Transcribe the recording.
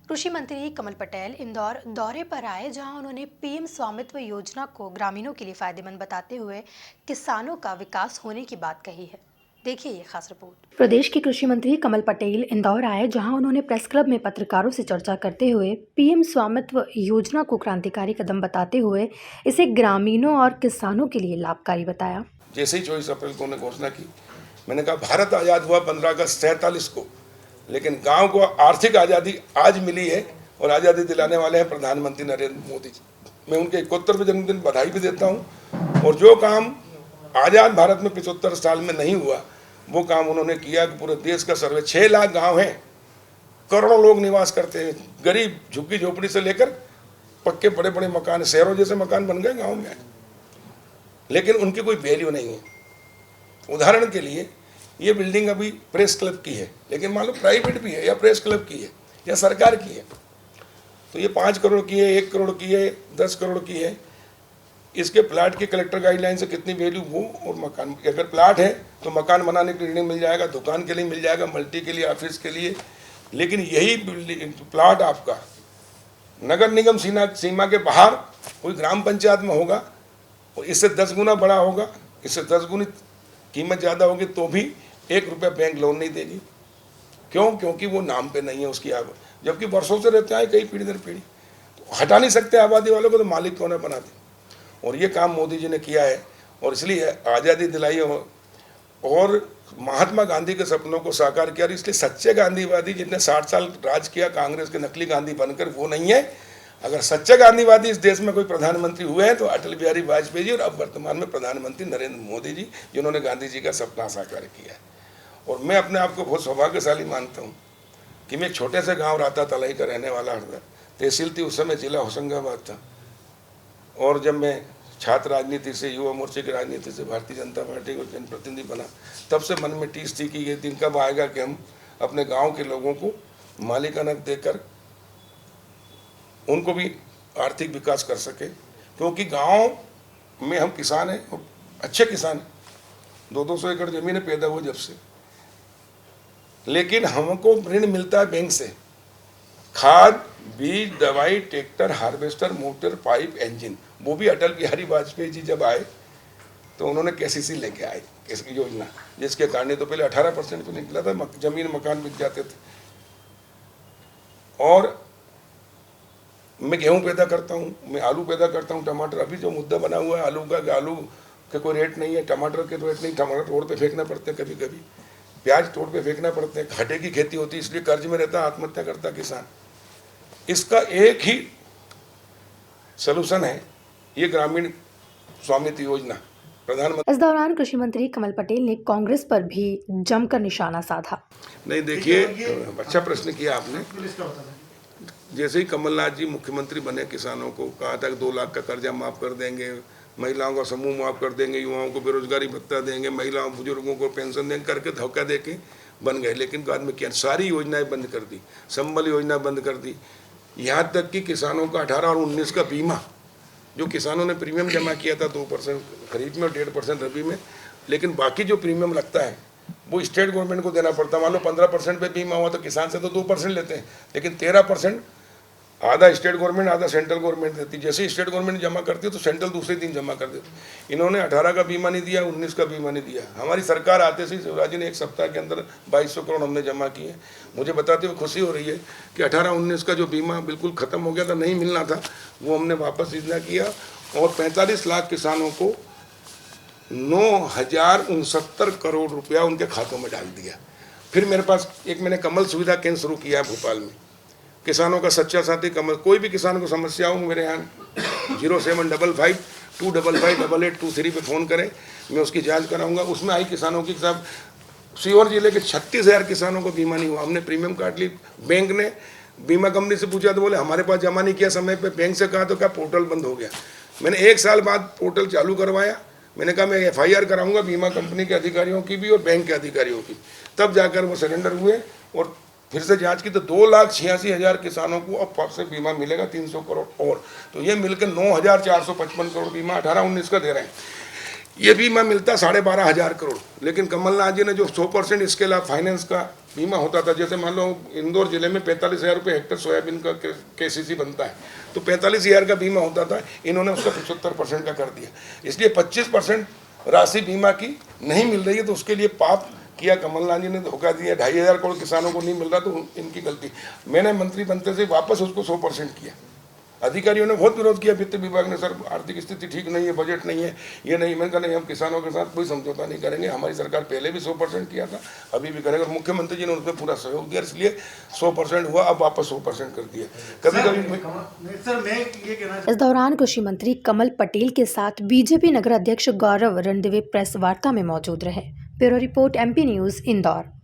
कृषि मंत्री कमल पटेल इंदौर दौरे पर आए, जहां उन्होंने पीएम स्वामित्व योजना को ग्रामीणों के लिए फायदेमंद बताते हुए किसानों का विकास होने की बात कही है। देखिए ये खास रिपोर्ट। प्रदेश के कृषि मंत्री कमल पटेल इंदौर आए, जहां उन्होंने प्रेस क्लब में पत्रकारों से चर्चा करते हुए पीएम स्वामित्व योजना को क्रांतिकारी कदम बताते हुए इसे ग्रामीणों और किसानों के लिए लाभकारी बताया। जैसे ही 24 अप्रैल को उन्होंने घोषणा की, मैंने कहा भारत आज़ाद हुआ 15 अगस्त 47 को, लेकिन गांव को आर्थिक आज़ादी आज मिली है और आज़ादी दिलाने वाले हैं प्रधानमंत्री नरेंद्र मोदी जी। मैं उनके 71वें जन्मदिन बधाई भी देता हूं। और जो काम आज़ाद भारत में 75 साल में नहीं हुआ, वो काम उन्होंने किया कि पूरे देश का सर्वे 6 लाख गाँव हैं, करोड़ों लोग निवास करते हैं, गरीब झुग्गी झोपड़ी से लेकर पक्के बड़े बड़े मकान, शहरों जैसे मकान बन गए गाँव में, लेकिन उनकी कोई वैल्यू नहीं है। उदाहरण के लिए ये बिल्डिंग अभी प्रेस क्लब की है, लेकिन मान लो प्राइवेट भी है या प्रेस क्लब की है या सरकार की है, तो ये 5 करोड़ की है, 1 करोड़ की है, 10 करोड़ की है। इसके प्लाट की कलेक्टर गाइडलाइन से कितनी वैल्यू वो, और मकान अगर प्लाट है तो मकान बनाने के लिए मिल जाएगा, दुकान के लिए मिल जाएगा, मल्टी के लिए, ऑफिस के लिए। लेकिन यही बिल्डिंग प्लाट आपका नगर निगम सीमा के बाहर कोई ग्राम पंचायत में होगा, और इससे 10 गुना बड़ा होगा, इससे 10 गुनी कीमत ज़्यादा होगी, तो भी 1 रुपया बैंक लोन नहीं देगी। क्यों? क्योंकि वो नाम पे नहीं है उसकी आबादी, जबकि वर्षों से रहते आए कई पीढ़ी दर पीढ़ी। तो हटा नहीं सकते आबादी वालों को, तो मालिक क्यों ना बना दे। और ये काम मोदी जी ने किया है, और इसलिए आज़ादी दिलाई और महात्मा गांधी के सपनों को साकार किया। इसलिए सच्चे गांधीवादी जिनने 60 साल राज किया कांग्रेस के नकली गांधी बनकर, वो नहीं है। अगर सच्चे गांधीवादी इस देश में कोई प्रधानमंत्री हुए हैं तो अटल बिहारी वाजपेयी जी, और अब वर्तमान में प्रधानमंत्री नरेंद्र मोदी जी, जिन्होंने गांधी जी का सपना साकार किया है। और मैं अपने आप को बहुत सौभाग्यशाली मानता हूँ कि मैं एक छोटे से गांव राता तलाई का रहने वाला हूँ। तहसील थी उस समय, जिला होशंगाबाद था। और जब मैं छात्र राजनीति से, युवा मोर्चे की राजनीति से भारतीय जनता पार्टी को जनप्रतिनिधि बना, तब से मन में टीस थी कि ये दिन कब आएगा कि हम अपने गाँव के लोगों को मालिकाना देकर उनको भी आर्थिक विकास कर सके। क्योंकि गांव में हम किसान हैं, और अच्छे किसान हैं, 200 एकड़ जमीनें पैदा हुई जब से, लेकिन हमको ऋण मिलता है बैंक से, खाद, बीज, दवाई, tractor, harvester, motor, pipe, engine. वो भी अटल बिहारी वाजपेयी जी जब आए तो उन्होंने केसीसी लेके आए इसकी योजना, जिसके कारण तो पहले 18% पे निकला था, जमीन मकान बिक जाते थे। और मैं गेहूं पैदा करता हूं, मैं आलू पैदा करता हूं, टमाटर। अभी जो मुद्दा बना हुआ है आलू का कि आलू के कोई रेट नहीं है, टमाटर के रेट नहीं, टमाटर रोड पे फेंकना पड़ते हैं, कभी कभी प्याज रोड पे फेंकना पड़ते हैं, घाटे की खेती होती है, इसलिए कर्ज में रहता, आत्महत्या करता किसान। इसका एक ही सलूशन है, ये ग्रामीण स्वामित्व योजना प्रधानमंत्री। इस दौरान कृषि मंत्री कमल पटेल ने कांग्रेस पर भी जमकर निशाना साधा। नहीं, देखिए, अच्छा प्रश्न किया आपने। जैसे ही कमलनाथ जी मुख्यमंत्री बने, किसानों को कहा था कि 2 लाख का कर्जा माफ़ कर देंगे, महिलाओं का समूह माफ़ कर देंगे, युवाओं को बेरोजगारी भत्ता देंगे, महिलाओं बुजुर्गों को पेंशन देंगे, करके धोखा दे के बन गए। लेकिन बाद में क्या, सारी योजनाएं बंद कर दी, संबल योजना बंद कर दी। यहाँ तक कि किसानों का 18 और 19 का बीमा, जो किसानों ने प्रीमियम जमा किया था 2% खरीफ में और 1.5% रबी में, लेकिन बाकी जो प्रीमियम लगता है वो स्टेट गवर्नमेंट को देना पड़ता है। मान लो 15% पे बीमा हुआ तो किसान से तो 2% लेते हैं, लेकिन 13% आधा स्टेट गवर्नमेंट आधा सेंट्रल गवर्नमेंट देती। जैसे ही स्टेट गवर्नमेंट जमा करती है तो सेंट्रल दूसरे दिन जमा कर देती। इन्होंने 18 का बीमा नहीं दिया, 19 का बीमा नहीं दिया। हमारी सरकार आते से शिवराज जी ने 1 सप्ताह के अंदर 2200 करोड़ हमने जमा किए। मुझे बताते हुए खुशी हो रही है कि 18-19 का जो बीमा बिल्कुल ख़त्म हो गया था, नहीं मिलना था, वो हमने वापस इतना किया, और 45 लाख किसानों को 9,069 करोड़ रुपया उनके खातों में डाल दिया। फिर मेरे पास एक मैंने कमल सुविधा केंद्र शुरू किया भोपाल में, किसानों का सच्चा साथी कमल। कोई भी किसान को समस्या हो, मेरे यहाँ 0755 255 8823 पे फ़ोन करें, मैं उसकी जांच कराऊंगा। उसमें आई किसानों की, साहब सीहोर जिले के 36,000 किसानों को बीमा नहीं हुआ, हमने प्रीमियम काट ली। बैंक ने बीमा कंपनी से पूछा तो बोले हमारे पास जमा नहीं किया समय पे। बैंक से कहा तो क्या, पोर्टल बंद हो गया। मैंने 1 साल बाद पोर्टल चालू करवाया। मैंने कहा मैं FIR कराऊंगा बीमा कंपनी के अधिकारियों की भी और बैंक के अधिकारियों की, तब जाकर वो सरेंडर हुए। और फिर से जांच की तो 2,86,000 किसानों को अब से बीमा मिलेगा, 300 करोड़ और। तो ये मिलकर 9,455 करोड़ बीमा 18-19 का दे रहे हैं। ये बीमा मिलता 12,500 करोड़। लेकिन कमलनाथ जी ने जो 100% इसके अलावा फाइनेंस का बीमा होता था। जैसे मान लो इंदौर जिले में 45,000 रुपये हेक्टर सोयाबीन का केसीसी बनता है, तो 45,000 का बीमा होता था, इन्होंने उसका 75% का कर दिया। इसलिए 25% राशि बीमा की नहीं मिल रही है, तो उसके लिए पाप किया कमलनाथ जी ने, धोखा दिया। 2,500 करोड़ किसानों को नहीं मिल रहा, तो इनकी गलती। मैंने मंत्री बनते से वापस उसको 100% किया। अधिकारियों ने बहुत विरोध किया, वित्त विभाग ने, सर आर्थिक स्थिति ठीक नहीं है, बजट नहीं है, ये नहीं। मैंने कहा नहीं, हम किसानों के साथ कोई समझौता नहीं करेंगे। हमारी सरकार पहले भी 100% किया था, अभी भी करेंगे। और मुख्यमंत्री जी ने उस पर पूरा सहयोग दिया, इसलिए 100% हुआ। अब वापस 100% कर दिया। कभी कभी सर मैं ये कहना इस दौरान कृषि मंत्री कमल पटेल के साथ बीजेपी नगर अध्यक्ष गौरव रणदिवे प्रेस वार्ता में मौजूद रहे। Bureau report, MP news, Indore.